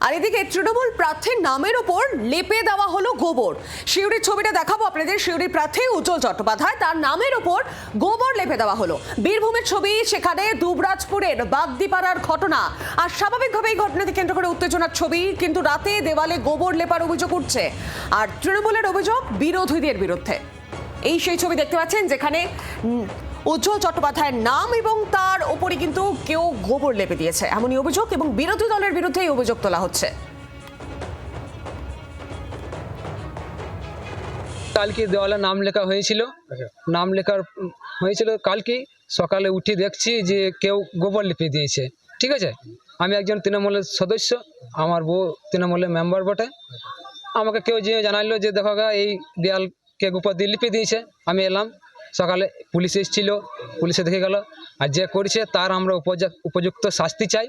আর এদিকে তৃণমূল প্রার্থীর নামের ওপর লেপে দেওয়া হলো গোবর। সিউড়ির ছবিটা দেখাবো আপনাদের। সিউড়ির প্রার্থী উজ্জ্বল চট্টোপাধ্যায়, তার নামের ওপর গোবর লেপে দেওয়া হলো। বীরভূমের ছবি, সেখানে দুবরাজপুরের বাগদিপাড়ার ঘটনা। আর স্বাভাবিকভাবে এই ঘটনাকে কেন্দ্র করে উত্তেজনার ছবি, কিন্তু রাতে দেওয়ালে গোবর লেপার অভিযোগ উঠছে। আর তৃণমূলের অভিযোগ বিরোধীদের বিরুদ্ধে। এই সেই ছবি দেখতে পাচ্ছেন যেখানে উজ্জ্বল চট্টোপাধ্যায়ের নাম এবং তার ওপরে কিন্তু কেউ গোবর লেপে দিয়েছে, এমনই অভিযোগ, এবং বিরোধী দলের বিরুদ্ধে এই অভিযোগ তোলা হচ্ছে। কালকে দেওয়ালে নাম লেখা হয়েছিল, কালকে সকালে উঠে দেখছি যে কেউ গোবর লিপে দিয়েছে। ঠিক আছে, আমি একজন তৃণমূলের সদস্য, আমার বউ তৃণমূলের মেম্বার বটে। আমাকে কেউ যে জানাইলো যে দেখো এই দেয়ালকে গোবর দিয়ে লিপে দিয়েছে। আমি এলাম, সকালে পুলিশ এসেছিল, পুলিশে দেখে গেল, আর যে করেছে তার আমরা উপযুক্ত শাস্তি চাই।